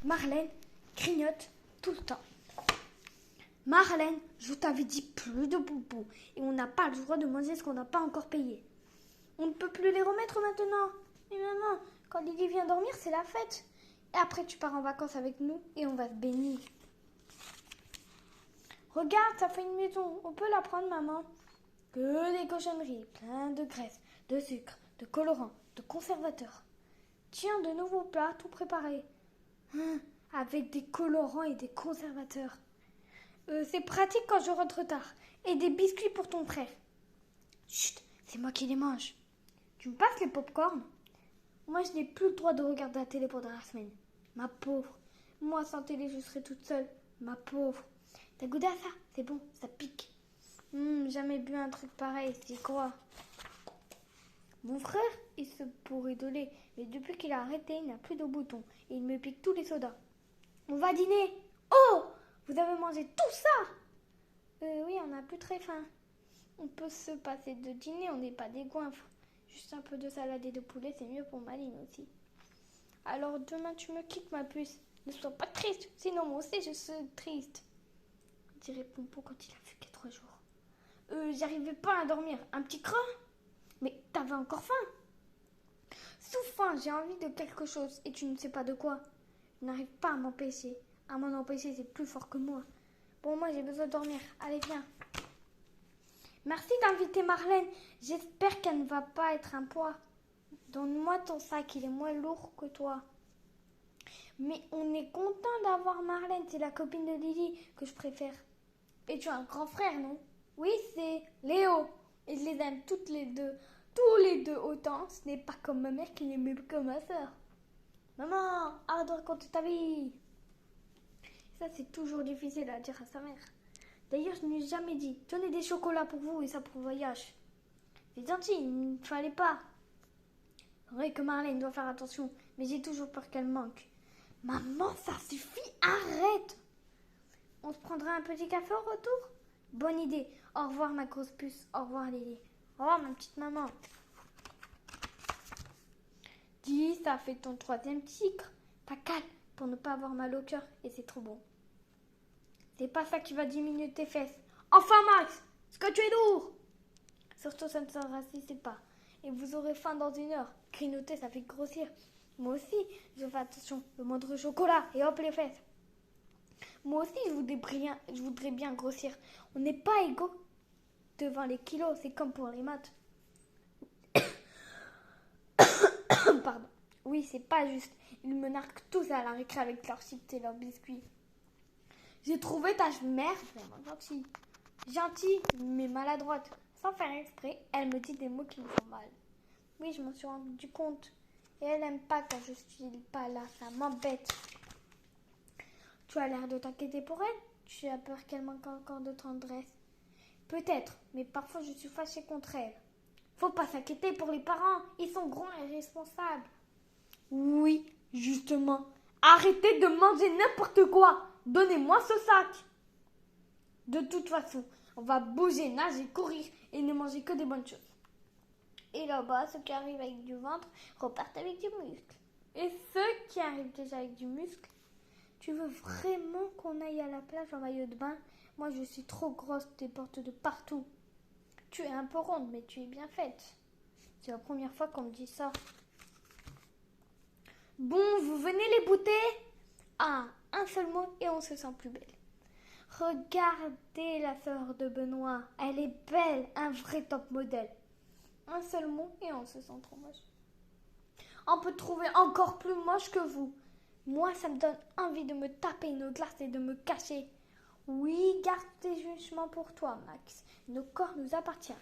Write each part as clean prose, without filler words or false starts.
Marlène grignote tout le temps. Marlène, je t'avais dit plus de bonbons et on n'a pas le droit de manger ce qu'on n'a pas encore payé. On ne peut plus les remettre maintenant. Mais maman, quand Lily vient dormir, c'est la fête. Et après, tu pars en vacances avec nous et on va se baigner. Regarde, ça fait une maison. On peut la prendre, maman. Que des cochonneries, plein de graisse, de sucre, de colorants, de conservateurs. Tiens, de nouveaux plats tout préparés. Avec des colorants et des conservateurs. C'est pratique quand je rentre tard. Et des biscuits pour ton frère. Chut, c'est moi qui les mange. Tu me passes les pop-corn? Moi, je n'ai plus le droit de regarder la télé pendant la semaine. Ma pauvre. Moi, sans télé, je serai toute seule. Ma pauvre. T'as goûté à ça? C'est bon, ça pique. Jamais bu un truc pareil, c'est quoi? Mon frère, il se pourrit de lait. Mais depuis qu'il a arrêté, il n'a plus de boutons. Et il me pique tous les sodas. On va dîner. Oh! Vous avez mangé tout ça? Oui, on n'a plus très faim. On peut se passer de dîner, on n'est pas des goinfres. Juste un peu de salade et de poulet, c'est mieux pour Maline aussi. Alors demain, tu me quittes, ma puce. Ne sois pas triste, sinon moi aussi je suis triste. Dirait Pompon quand il a vu qu'il y a 3 jours. J'arrivais pas à dormir. Un petit creux? Mais t'avais encore faim? Sous faim, j'ai envie de quelque chose et tu ne sais pas de quoi. Je n'arrive pas à m'empêcher. À m'en empêcher, c'est plus fort que moi. Bon, moi j'ai besoin de dormir. Allez, viens. Merci d'inviter Marlène. J'espère qu'elle ne va pas être un poids. Donne-moi ton sac, il est moins lourd que toi. Mais on est content d'avoir Marlène, c'est la copine de Lily que je préfère. Et tu as un grand frère, non? Oui, c'est Léo. Et je les aime toutes les deux. Tous les deux autant. Ce n'est pas comme ma mère qui les aime comme ma soeur. Maman, arrête de raconter ta vie. Ça, c'est toujours difficile à dire à sa mère. D'ailleurs, je ne lui ai jamais dit. Tenez des chocolats pour vous et ça pour le voyage. C'est gentil, il ne fallait pas. C'est vrai que Marlène doit faire attention, mais j'ai toujours peur qu'elle manque. Maman, ça suffit, arrête! On se prendra un petit café au retour? Bonne idée. Au revoir ma grosse puce, au revoir Lily. Au revoir ma petite maman. Dis, ça fait ton 3e tigre. T'as calme pour ne pas avoir mal au cœur et c'est trop bon. C'est pas ça qui va diminuer tes fesses. Enfin Max, est-ce que tu es lourd? Surtout ça ne s'enracissez pas. Et vous aurez faim dans 1 heure. Grignoter, ça fait grossir. Moi aussi, je fais attention. Le moindre chocolat et hop les fesses. Moi aussi, je voudrais bien grossir. On n'est pas égaux devant les kilos. C'est comme pour les maths. Pardon. Oui, c'est pas juste. Ils me narquent tous à la récré avec leurs chips et leurs biscuits. J'ai trouvé ta mère vraiment gentille. Gentille, mais maladroite. Sans faire exprès, elle me dit des mots qui me font mal. Oui, je m'en suis rendu compte. Et elle n'aime pas quand je suis pas là. Ça m'embête. Tu as l'air de t'inquiéter pour elle. Tu as peur qu'elle manque encore de tendresse. Peut-être, mais parfois je suis fâchée contre elle. Faut pas s'inquiéter pour les parents. Ils sont grands et responsables. Oui, justement. Arrêtez de manger n'importe quoi. Donnez-moi ce sac. De toute façon, on va bouger, nager, courir et ne manger que des bonnes choses. Et là-bas, ceux qui arrivent avec du ventre repartent avec du muscle. Et ceux qui arrivent déjà avec du muscle, tu veux vraiment qu'on aille à la plage en maillot de bain? Moi, je suis trop grosse, des portes de partout. Tu es un peu ronde, mais tu es bien faite. C'est la première fois qu'on me dit ça. Bon, vous venez les bouter? Ah, un seul mot et on se sent plus belle. Regardez la sœur de Benoît. Elle est belle, un vrai top modèle. Un seul mot et on se sent trop moche. On peut trouver encore plus moche que vous. Moi, ça me donne envie de me taper une glace et de me cacher. Oui, garde tes jugements pour toi, Max. Nos corps nous appartiennent.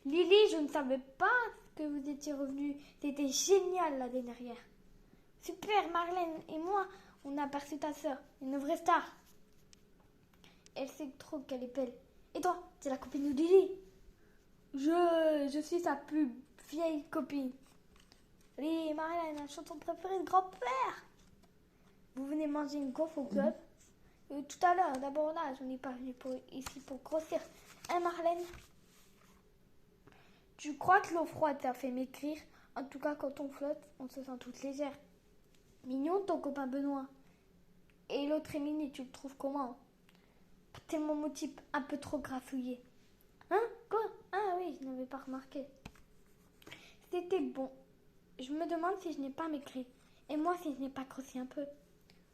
Lily, je ne savais pas que vous étiez revenue. C'était génial la dernière. Super, Marlène et moi, on a aperçu ta sœur, une vraie star. Elle sait trop qu'elle est belle. Et toi, c'est la copine de Lily? Je suis sa plus vieille copine. Oui, Marlène, la chanson préférée de grand-père. Vous venez manger une gaufre au club? Tout à l'heure, d'abord là, on n'est pas venu ici pour grossir. Hein, Marlène? Tu crois que l'eau froide t'a fait maigrir? En tout cas, quand on flotte, on se sent toute légère. Mignon ton copain Benoît. Et l'autre Émilie, tu le trouves comment? Pas tellement mon type, un peu trop grassouillé. Hein? Quoi? Ah oui, je n'avais pas remarqué. C'était bon. Je me demande si je n'ai pas maigri. Et moi, si je n'ai pas grossi un peu.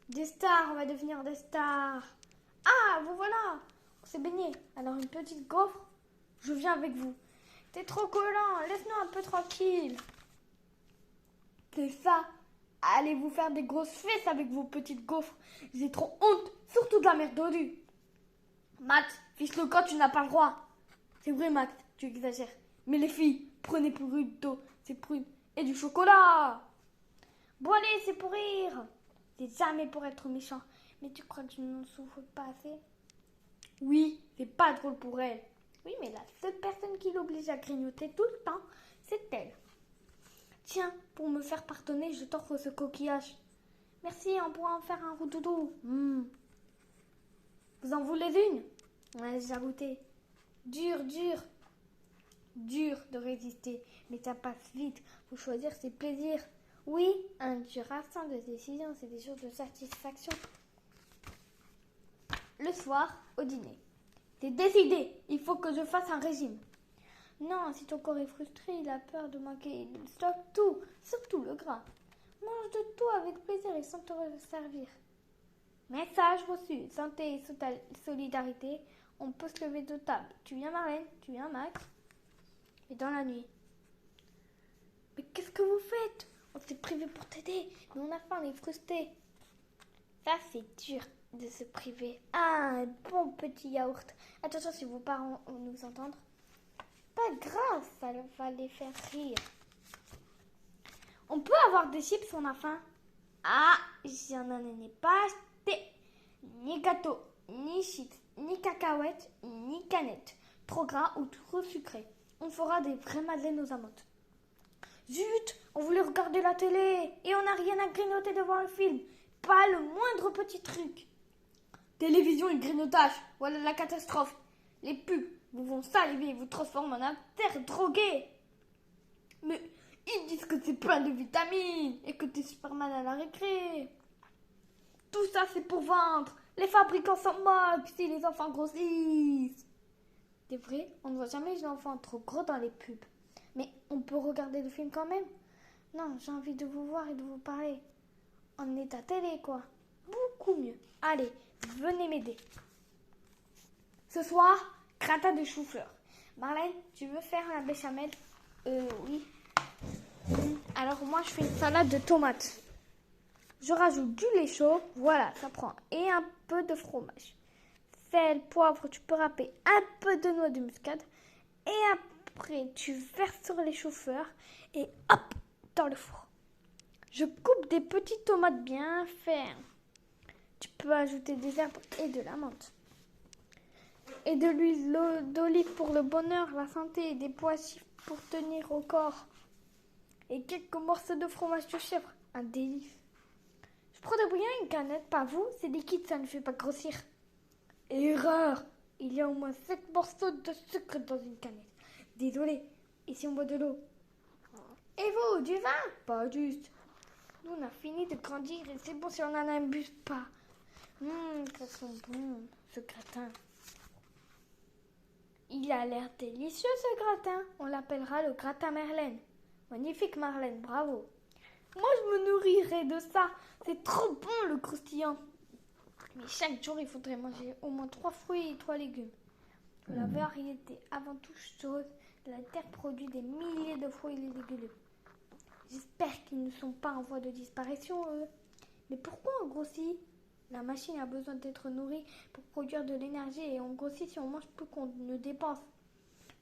Des stars, on va devenir des stars. Ah, vous voilà. On s'est baigné. Alors une petite gaufre, je viens avec vous. T'es trop collant, laisse-nous un peu tranquille. C'est ça. Allez vous faire des grosses fesses avec vos petites gaufres. J'ai trop honte, surtout de la merde dodue. Max, fiche-le quand tu n'as pas le droit. C'est vrai Max, tu exagères. Mais les filles, prenez plus d'eau, c'est prunes et du chocolat. Bon allez, c'est pour rire. C'est jamais pour être méchant. Mais tu crois que je n'en souffre pas assez? Oui, c'est pas drôle pour elle. Oui, mais la seule personne qui l'oblige à grignoter tout le temps, c'est elle. Tiens, pour me faire pardonner, je t'offre ce coquillage. Merci, on pourra en faire un roudoudou. Vous en voulez une? Ouais, j'ai goûté. Dur, dur. Dur de résister, mais ça passe vite. Faut choisir ses plaisirs. Oui, un dur instant de décision, c'est des jours de satisfaction. Le soir, au dîner. C'est décidé, il faut que je fasse un régime. Non, si ton corps est frustré, il a peur de manquer. Il stocke tout, surtout le gras. Mange de tout avec plaisir et sans te servir. Message reçu, santé et solidarité, on peut se lever de table. Tu viens Marlène, tu viens Max. Et dans la nuit. Mais qu'est-ce que vous faites? On s'est privé pour t'aider, mais on a faim, on est frustrés. Ça, c'est dur de se priver. Ah, un bon petit yaourt. Attention si vos parents vont nous entendre. Pas grave, ça va les faire rire. On peut avoir des chips si on a faim? Ah, j'en ai pas acheté. Ni gâteau, ni chips, ni cacahuètes, ni canettes. Trop gras ou trop sucré. On fera des vraies madeleines aux amandes. Zut, on voulait regarder la télé et on n'a rien à grignoter devant le film. Pas le moindre petit truc. Télévision et grignotage, voilà la catastrophe. Les pubs vous vont saliver et vous transformer en un terre drogué. Mais ils disent que c'est plein de vitamines et que t'es Superman à la récré. Tout ça c'est pour vendre. Les fabricants s'en moquent si les enfants grossissent. C'est vrai, on ne voit jamais les enfants trop gros dans les pubs. Mais on peut regarder le film quand même? Non, j'ai envie de vous voir et de vous parler. On est à télé, quoi. Beaucoup mieux. Allez, venez m'aider. Ce soir, gratin de chou-fleur. Marlène, tu veux faire la béchamel? Oui. Alors moi, je fais une salade de tomates. Je rajoute du lait chaud. Voilà, ça prend. Et un peu de fromage. Sel, poivre, tu peux râper un peu de noix de muscade. Et après, tu verses sur les choux-fleurs et hop, dans le four. Je coupe des petites tomates bien fermes. Tu peux ajouter des herbes et de la menthe. Et de l'huile d'olive pour le bonheur, la santé, et des pois chiches pour tenir au corps. Et quelques morceaux de fromage de chèvre. Un délice. Je prends de bien une canette, pas vous, c'est liquide, ça ne fait pas grossir. Erreur! Il y a au moins 7 morceaux de sucre dans une canette. Désolé, et si on boit de l'eau? Et vous, du vin? Pas juste. Nous, on a fini de grandir et c'est bon si on n'en abuse pas. Ça sent bon, ce gratin. Il a l'air délicieux, ce gratin. On l'appellera le gratin Merlène. Magnifique, Marlène, bravo. Moi, je me nourrirai de ça. C'est trop bon, le croustillant. Mais chaque jour, il faudrait manger au moins 3 fruits et 3 légumes. La variété, avant toute chose, la terre produit des milliers de fruits et légumes. J'espère qu'ils ne sont pas en voie de disparition, eux. Mais pourquoi on grossit? La machine a besoin d'être nourrie pour produire de l'énergie et on grossit si on mange plus qu'on ne dépense.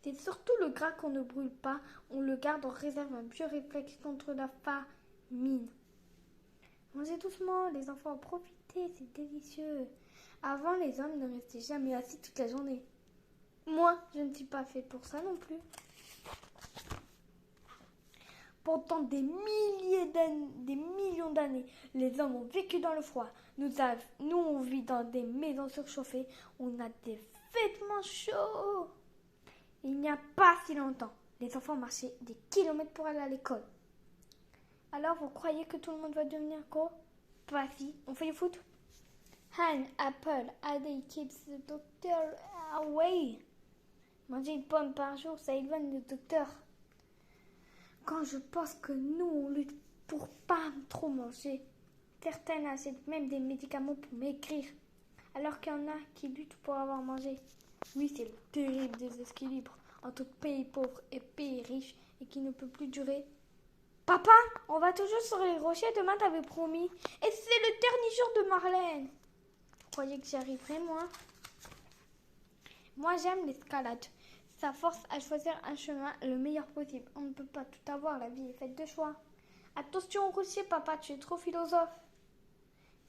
C'est surtout le gras qu'on ne brûle pas, on le garde en réserve, un vieux réflexe contre la famine. Mangez doucement, les enfants, profitez, c'est délicieux. Avant, les hommes ne restaient jamais assis toute la journée. Moi, je ne suis pas faite pour ça non plus. Pendant des millions d'années, les hommes ont vécu dans le froid. Nous, on vit dans des maisons surchauffées. On a des vêtements chauds. Il n'y a pas si longtemps, les enfants marchaient des kilomètres pour aller à l'école. Alors, vous croyez que tout le monde va devenir gros? Pas si. On fait du foot? Han, Apple, a des kids, le docteur, away. Manger une pomme par jour, ça éloigne le docteur. Quand je pense que nous, on lutte pour pas trop manger. Certaines achètent même des médicaments pour maigrir. Alors qu'il y en a qui luttent pour avoir mangé. Oui, c'est le terrible déséquilibre entre pays pauvres et pays riches et qui ne peut plus durer. Papa, on va toujours sur les rochers, demain t'avais promis. Et c'est le dernier jour de Marlène. Vous croyez que j'y arriverai, moi? Moi, j'aime l'escalade. Ça force à choisir un chemin le meilleur possible. On ne peut pas tout avoir, la vie est faite de choix. Attention au rocher, papa, tu es trop philosophe.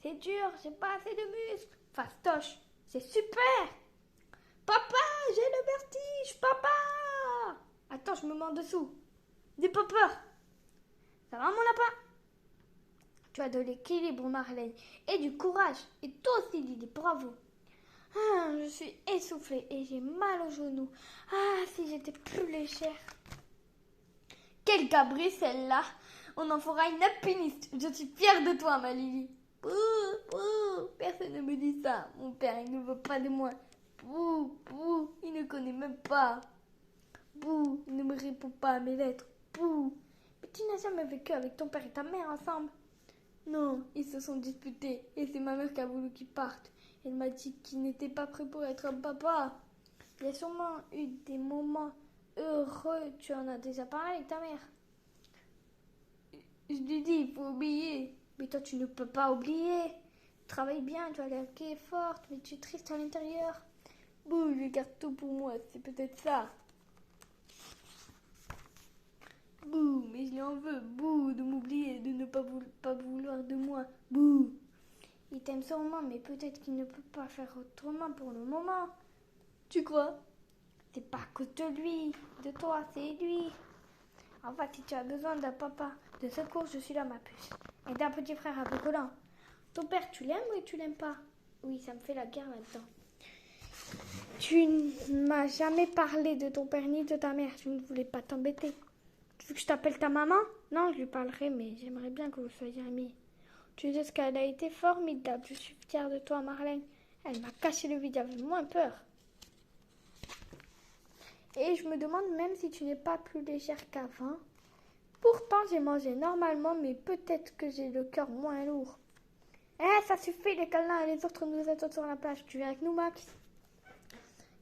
C'est dur, j'ai pas assez de muscles. Fastoche, c'est super. Papa, j'ai le vertige, papa. Attends, je me mets en dessous. N'aie pas peur. Ça va, mon lapin? Tu as de l'équilibre, Marlène, et du courage. Et toi aussi, Lily, bravo. Ah, je suis essoufflée et j'ai mal aux genoux. Ah, si j'étais plus légère. Quelle cabri celle-là. On en fera une alpiniste. Je suis fière de toi, ma Lily. Bouh, bouh, personne ne me dit ça. Mon père, il ne veut pas de moi. Bouh, bouh, il ne connaît même pas. Bouh, il ne me répond pas à mes lettres. Bouh, mais tu n'as jamais vécu avec ton père et ta mère ensemble? Non, ils se sont disputés et c'est ma mère qui a voulu qu'ils partent. Elle m'a dit qu'il n'était pas prêt pour être un papa. Il y a sûrement eu des moments heureux. Tu en as déjà parlé avec ta mère. Je lui dis, il faut oublier. Mais toi, tu ne peux pas oublier. Travaille bien, tu as l'air qui est forte, mais tu es triste à l'intérieur. Bouh, je garde tout pour moi, c'est peut-être ça. Bouh, mais je lui en veux. Bouh, de m'oublier, de ne pas vouloir de moi. Bouh. Il t'aime sûrement, mais peut-être qu'il ne peut pas faire autrement pour le moment. Tu crois? C'est pas à cause de lui, de toi, c'est lui. En fait, si tu as besoin d'un papa de secours, je suis là, ma puce. Et d'un petit frère un peu collant. Ton père, tu l'aimes ou tu l'aimes pas? Oui, ça me fait la guerre là-dedans. Tu ne m'as jamais parlé de ton père ni de ta mère. Je ne voulais pas t'embêter. Tu veux que je t'appelle ta maman? Non, je lui parlerai, mais j'aimerais bien que vous soyez amis. Tu sais ce qu'elle a été formidable. Je suis fière de toi, Marlène. Elle m'a caché le vide, j'avais moins peur. Et je me demande même si tu n'es pas plus légère qu'avant. Pourtant, j'ai mangé normalement, mais peut-être que j'ai le cœur moins lourd. Eh, ça suffit, les câlins et les autres nous attendent sur la plage. Tu viens avec nous, Max?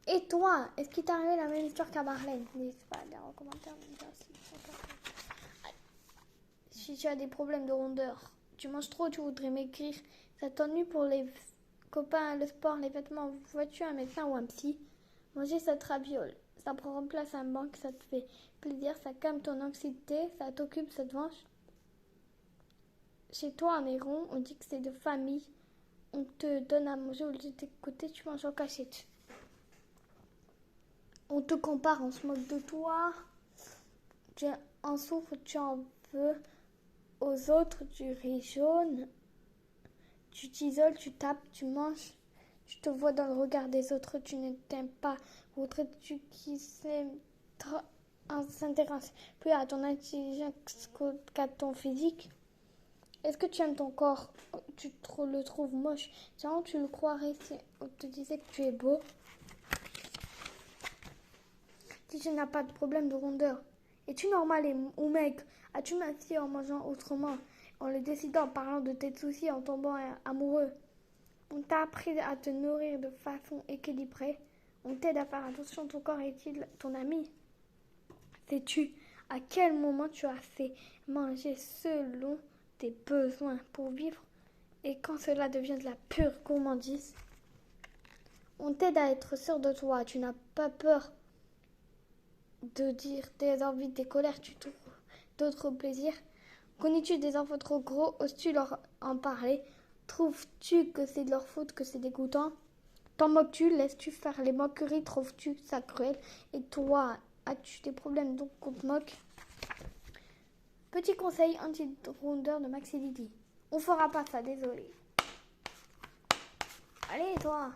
Et toi, est-ce qu'il t'est arrivé la même histoire qu'à Marlène? N'hésite pas à dire en commentaire. Si tu as des problèmes de rondeur, tu manges trop, tu voudrais maigrir, ça t'ennuie pour les copains, le sport, les vêtements, vois-tu un médecin ou un psy? Manger, ça te raviole. Ça prend place à un banc, ça te fait plaisir, ça calme ton anxiété, ça t'occupe, ça te venge. Chez toi, en Héron, on dit que c'est de famille. On te donne à manger au lieu de t'écouter, tu manges en cachette. On te compare, on se moque de toi. Tu en souffres, tu en veux aux autres, tu ris jaune. Tu t'isoles, tu tapes, tu manges. Tu te vois dans le regard des autres, tu ne t'aimes pas. Voudrais-tu qu'ils s'intéressent plus à ton intelligence qu'à ton physique? Est-ce que tu aimes ton corps? Tu le trouves moche? Tiens, tu le croirais si on te disait que tu es beau? Si tu n'as pas de problème de rondeur, es-tu normal ou maigre? As-tu mincé en mangeant autrement? En le décidant, en parlant de tes soucis, en tombant amoureux? On t'a appris à te nourrir de façon équilibrée. On t'aide à faire attention, ton corps est-il ton ami? Sais-tu à quel moment tu as fait manger selon tes besoins pour vivre et quand cela devient de la pure gourmandise? On t'aide à être sûr de toi, tu n'as pas peur de dire tes envies, tes colères, tu trouves d'autres plaisirs. Connais-tu des enfants trop gros? Oses-tu leur en parler? Trouves-tu que c'est de leur faute, que c'est dégoûtant? T'en moques-tu? Laisses-tu faire les moqueries? Trouves-tu ça cruel? Et toi, as-tu des problèmes donc qu'on te moque? Petit conseil anti-rondeur de Max et Lily. On fera pas ça, désolé. Allez, toi!